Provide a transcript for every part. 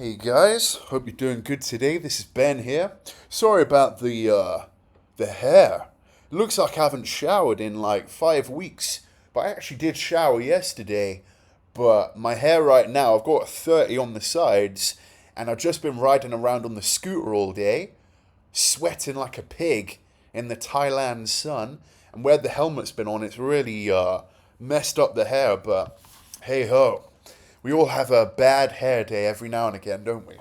Hey guys, hope you're doing good today. This is Ben here. Sorry about the hair. It looks like I haven't showered in like 5 weeks, but I actually did shower yesterday. But my hair right now, I've got 30 on the sides, and I've just been riding around on the scooter all day, sweating like a pig in the Thailand sun. And where the helmet's been on, it's really messed up the hair. But hey ho. We all have a bad hair day every now and again, don't we?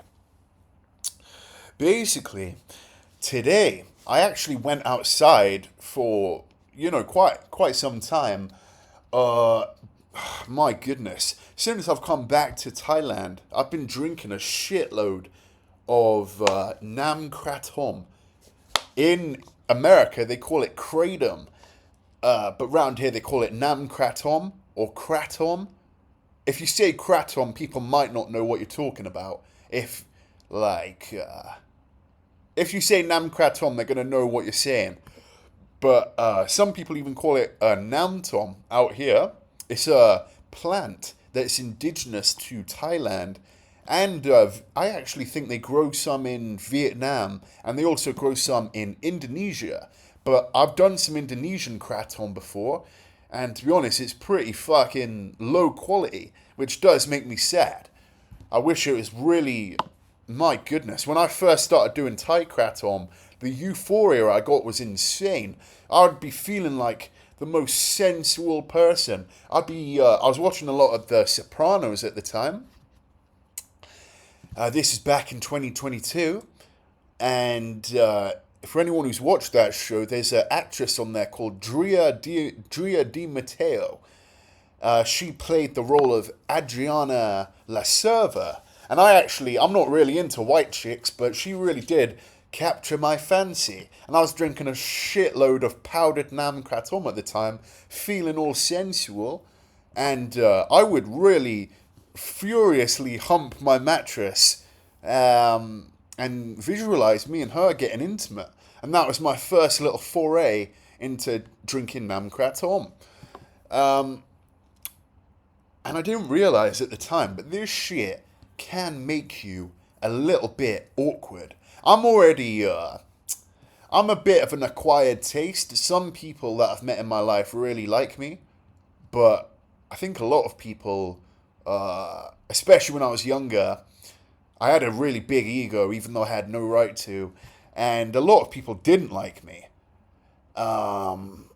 Basically, today I actually went outside for, quite some time. Uh my goodness. Since I've come back to Thailand, I've been drinking a shitload of Nam Kratom. In America, they call it Kratom, but round here they call it Nam Kratom or Kratom. If you say Kratom, people might not know what you're talking about. Like, uh, if you say Nam Kratom, they're gonna know what you're saying. But some people even call it Namtom out here. It's a plant that's indigenous to Thailand, and I actually think they grow some in Vietnam, and they also grow some in Indonesia. But I've done some Indonesian Kratom before, and to be honest, it's pretty fucking low quality, which does make me sad. I wish it was really. My goodness, when I first started doing Thai Kratom, the euphoria I got was insane. I'd be feeling like the most sensual person. I was watching a lot of The Sopranos at the time. This is back in 2022, and for anyone who's watched that show, there's an actress on there called Drea Di Matteo. She played the role of Adriana La Serva. And I'm not really into white chicks, but she really did capture my fancy. And I was drinking a shitload of powdered Nam Kratom at the time, feeling all sensual. And I would really furiously hump my mattress and visualize me and her getting intimate. And that was my first little foray into drinking Nam Kratom. Um, and I didn't realize at the time, but this shit can make you a little bit awkward. I'm a bit of an acquired taste. Some people that I've met in my life really like me, but I think a lot of people, especially when I was younger, I had a really big ego, even though I had no right to, and a lot of people didn't like me. Um,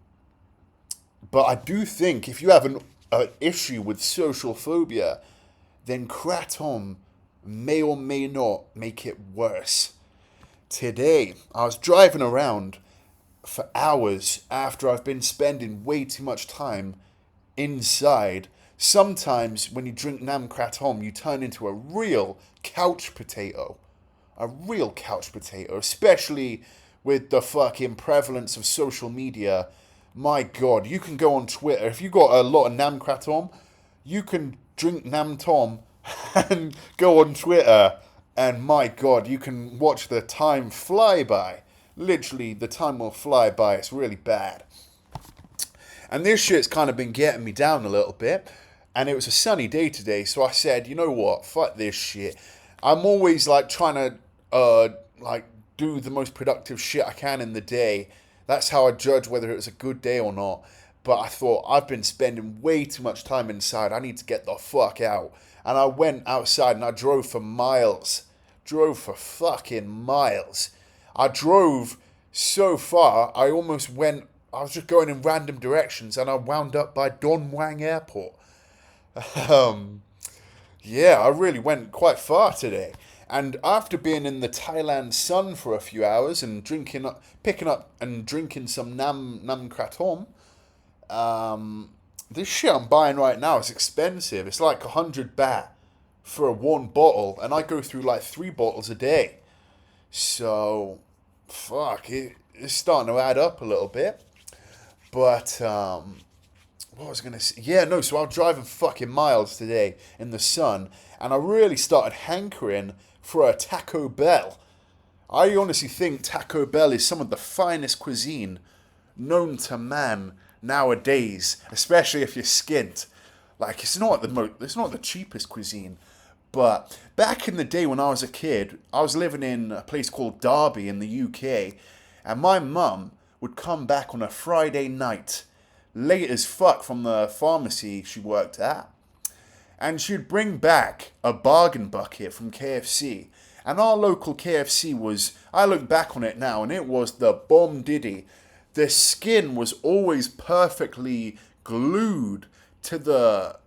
but I do think if you have an issue with social phobia, then Kratom may or may not make it worse. Today, I was driving around for hours after I've been spending way too much time inside. Sometimes when you drink Nam Kratom, you turn into a real couch potato. A real couch potato, especially with the fucking prevalence of social media. My god, you can go on Twitter. If you got a lot of Nam Kratom, you can drink Nam Tom and go on Twitter, and my god, you can watch the time fly by. Literally, the time will fly by. It's really bad. And this shit's kind of been getting me down a little bit. And it was a sunny day today, so I said, you know what, fuck this shit. I'm always like trying to like do the most productive shit I can in the day. That's how I judge whether it was a good day or not. But I thought, I've been spending way too much time inside. I need to get the fuck out. And I went outside and I drove for miles. Drove for fucking miles. I drove so far, I was just going in random directions and I wound up by Don Muang Airport. Um, yeah, I really went quite far today. And after being in the Thailand sun for a few hours and picking up and drinking some Nam Kratom, this shit I'm buying right now is expensive. It's like 100 baht for a one bottle, and I go through like 3 bottles a day. So, it's starting to add up a little bit. But, what was I going to say? Yeah, no, so I was driving fucking miles today in the sun, and I really started hankering for a Taco Bell. I honestly think Taco Bell is some of the finest cuisine known to man nowadays, especially if you're skint. Like, it's not the cheapest cuisine, But back in the day when I was a kid, I was living in a place called Derby in the UK, and my mum would come back on a Friday night, late as fuck from the pharmacy she worked at, and she'd bring back a bargain bucket from KFC. And our local KFC was, I look back on it now, and it was the bomb diddy. The skin was always perfectly glued to the,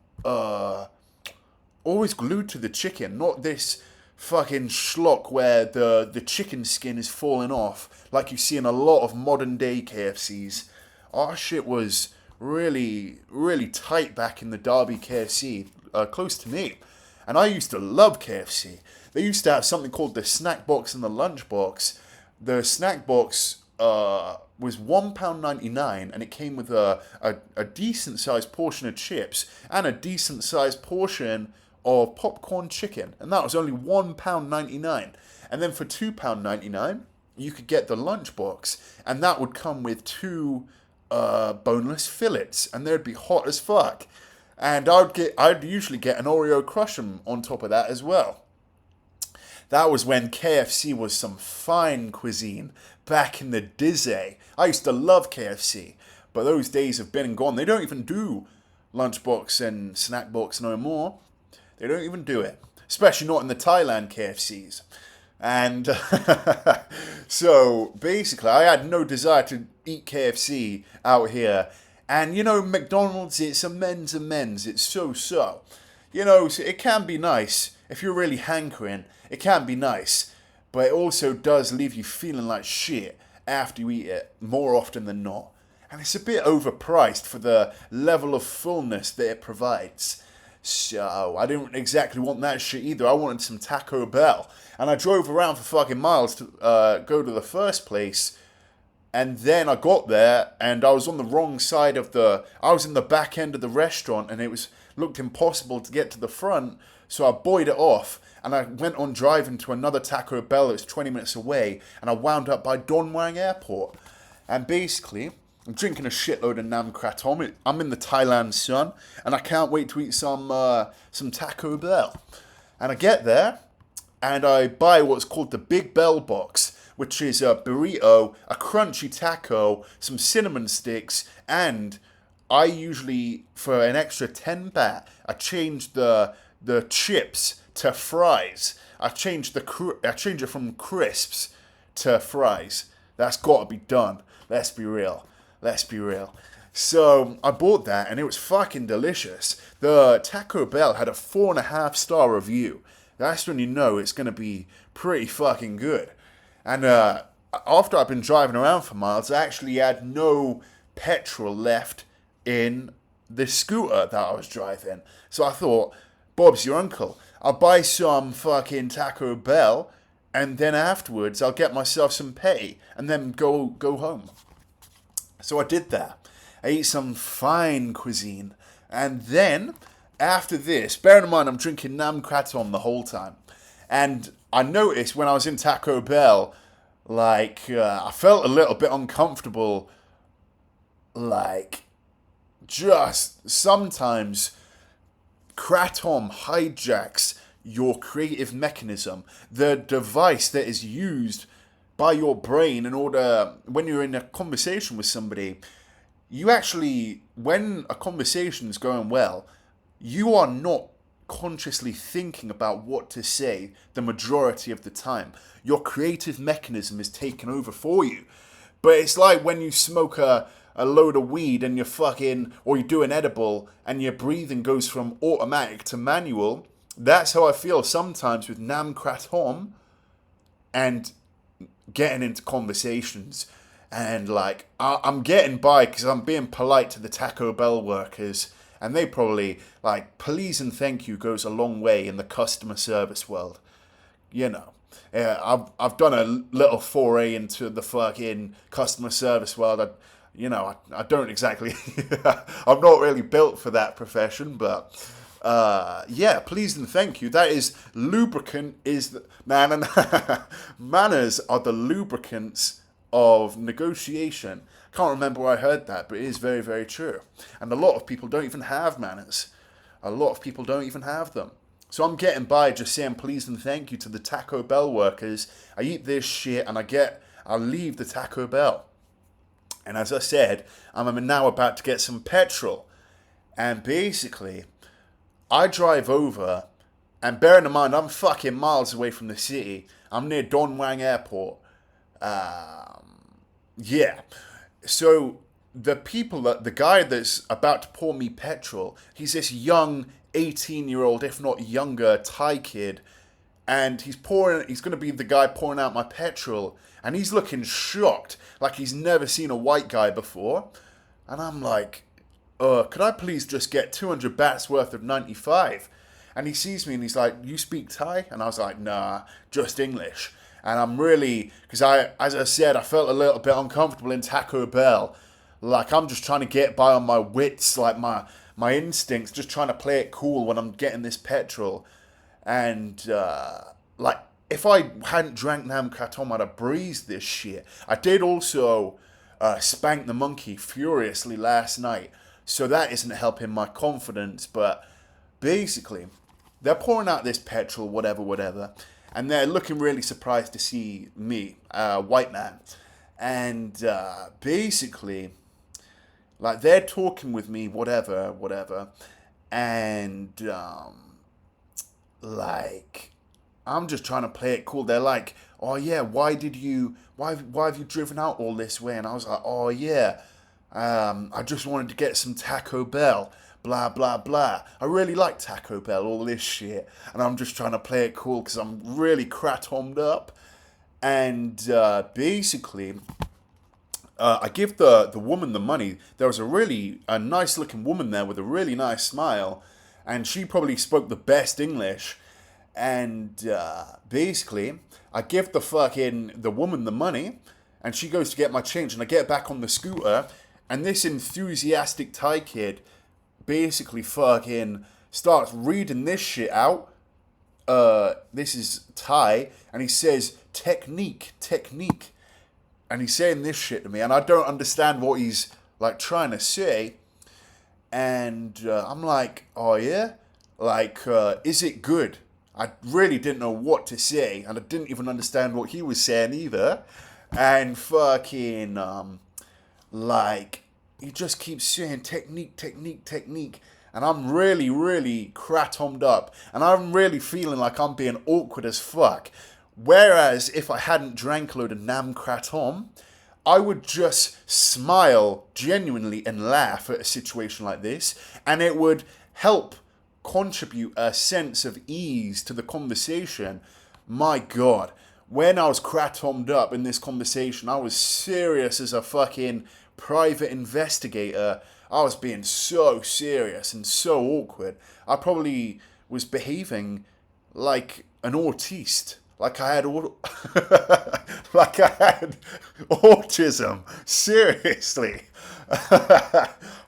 always glued to the chicken, not this fucking schlock where the chicken skin is falling off, like you see in a lot of modern day KFCs. Our shit was really, really tight back in the Derby KFC, close to me. And I used to love KFC. They used to have something called the snack box and the lunch box. The snack box was £1.99, and it came with a decent sized portion of chips and a decent sized portion of popcorn chicken. And that was only £1.99. And then for £2.99, you could get the lunch box, and that would come with two boneless fillets, and they'd be hot as fuck. And I'd usually get an Oreo Crush'em on top of that as well. That was when KFC was some fine cuisine back in the Dizzy. I used to love KFC, but those days have been and gone. They don't even do lunchbox and snackbox no more. They don't even do it, especially not in the Thailand KFCs. And so basically, I had no desire to eat KFC out here. And you know, McDonald's, it's amends. It's so. You know, it can be nice if you're really hankering. It can be nice, but it also does leave you feeling like shit after you eat it more often than not. And it's a bit overpriced for the level of fullness that it provides. So I didn't exactly want that shit either. I wanted some Taco Bell. And I drove around for fucking miles to go to the first place. And then I got there and I was on the wrong side of I was in the back end of the restaurant, and it looked impossible to get to the front. So I buoyed it off, and I went on driving to another Taco Bell that was 20 minutes away, and I wound up by Don Muang Airport. And basically, I'm drinking a shitload of Nam Kratom. I'm in the Thailand sun, and I can't wait to eat some Taco Bell. And I get there, and I buy what's called the Big Bell box, which is a burrito, a crunchy taco, some cinnamon sticks, and I usually, for an extra 10 baht, I change the chips to fries. I change it from crisps to fries. That's got to be done. Let's be real. So I bought that, and it was fucking delicious. The Taco Bell had a 4.5-star review. That's when you know it's going to be pretty fucking good. And after I've been driving around for miles, I actually had no petrol left in the scooter that I was driving. So I thought, Bob's your uncle. I'll buy some fucking Taco Bell, and then afterwards I'll get myself some pay, and then go home. So I did that. I ate some fine cuisine. And then, after this, bearing in mind I'm drinking Nam Kratom the whole time. And I noticed when I was in Taco Bell, I felt a little bit uncomfortable. Just sometimes Kratom hijacks your creative mechanism, the device that is used by your brain in order, when you're in a conversation with somebody, you actually, when a conversation is going well, you are not consciously thinking about what to say the majority of the time. Your creative mechanism is taken over for you. But it's like when you smoke a load of weed and or you do an edible and your breathing goes from automatic to manual. That's how I feel sometimes with Nam Kratom and getting into conversations. And I'm getting by because I'm being polite to the Taco Bell workers. And they probably, please and thank you goes a long way in the customer service world. You know. I've done a little foray into the fucking customer service world. I don't exactly, I'm not really built for that profession, but, please and thank you. That is, manners are the lubricants of negotiation. Can't remember where I heard that, but it is very, very true. And a lot of people don't even have manners. A lot of people don't even have them. So I'm getting by just saying please and thank you to the Taco Bell workers. I eat this shit and I leave the Taco Bell. And as I said, I'm now about to get some petrol. And basically, I drive over, and bearing in mind, I'm fucking miles away from the city. I'm near Don Wang Airport. Yeah. So the guy that's about to pour me petrol, he's this young 18-year-old, if not younger, Thai kid. And he's going to be the guy pouring out my petrol. And he's looking shocked, like he's never seen a white guy before. And I'm like, could I please just get 200 bahts worth of 95? And he sees me and he's like, you speak Thai? And I was like, nah, just English. And I'm really, because as I said, I felt a little bit uncomfortable in Taco Bell. Like, I'm just trying to get by on my wits, like my instincts, just trying to play it cool when I'm getting this petrol. And, like, if I hadn't drank Nam Kratom, I'd have breezed this shit. I did also spank the monkey furiously last night. So that isn't helping my confidence, but basically, they're pouring out this petrol, whatever, and they're looking really surprised to see me, white man. And basically, like, they're talking with me, whatever, and like, I'm just trying to play it cool. They're like, oh yeah, why have you driven out all this way? And I was like, oh yeah, I just wanted to get some Taco Bell, blah, blah, blah. I really like Taco Bell, all this shit. And I'm just trying to play it cool because I'm really kratomed up. And basically, I give the woman the money. There was a nice looking woman there with a really nice smile. And she probably spoke the best English. And basically, I give the woman the money. And she goes to get my change. And I get back on the scooter. And this enthusiastic Thai kid basically fucking starts reading this shit out. This is Thai. And he says, technique. And he's saying this shit to me. And I don't understand what he's like trying to say. And I'm like, oh yeah? Like, is it good? I really didn't know what to say. And I didn't even understand what he was saying either. And fucking... like, he just keeps saying technique. And I'm really, really kratomed up. And I'm really feeling like I'm being awkward as fuck. Whereas, if I hadn't drank a load of Nam Kratom, I would just smile genuinely and laugh at a situation like this. And it would help contribute a sense of ease to the conversation. My God. When I was kratomed up in this conversation, I was serious as a fucking private investigator. I was being so serious and so awkward. I probably was behaving like an autiste. Like I had autism. Seriously.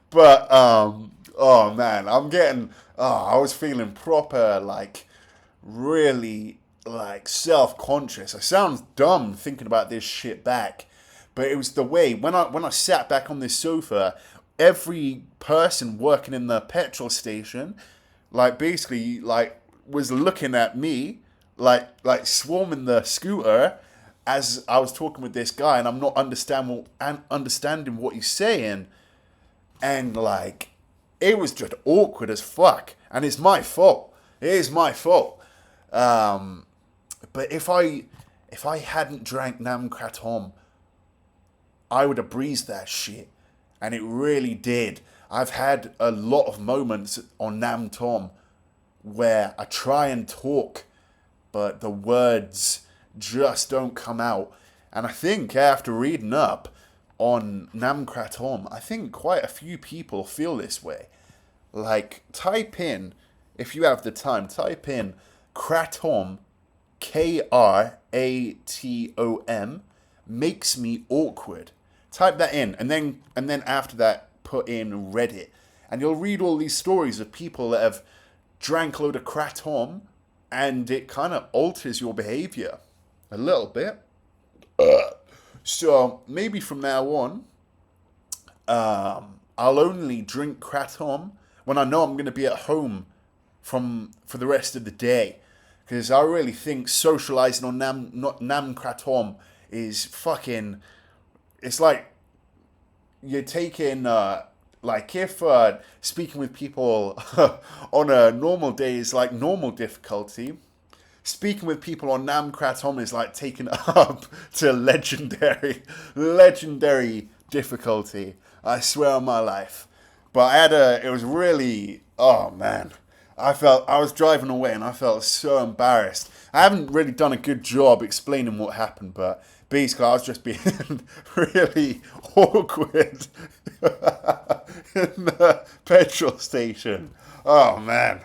But, oh man, I was feeling proper, like, really, like, self-conscious. I sound dumb thinking about this shit back, but it was the way, when I sat back on this sofa, every person working in the petrol station, like, basically, like, was looking at me, like swarming the scooter as I was talking with this guy, and I'm not understanding what he's saying, and, like, it was just awkward as fuck, and it's my fault. It is my fault. But if I hadn't drank Nam Kratom, I would have breezed that shit. And it really did. I've had a lot of moments on Nam Tom where I try and talk, but the words just don't come out. And I think after reading up on Nam Kratom, I think quite a few people feel this way. Like, type in, if you have the time, type in Kratom, Kratom, makes me awkward. Type that in, and then after that, put in Reddit. And you'll read all these stories of people that have drank a load of Kratom, and it kind of alters your behavior a little bit. So maybe from now on, I'll only drink Kratom when I know I'm going to be at home for the rest of the day. Because I really think socializing on Nam Kratom is fucking. It's like you're taking like if speaking with people on a normal day is like normal difficulty. Speaking with people on Nam Kratom is like taking it up to legendary difficulty. I swear on my life. But it was really, oh man. I was driving away and I felt so embarrassed. I haven't really done a good job explaining what happened, but basically I was just being really awkward in the petrol station. Oh man.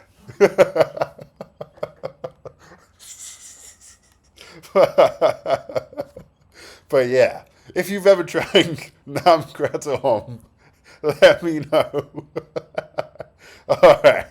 But yeah, if you've ever tried Nam Kratom, let me know. Alright.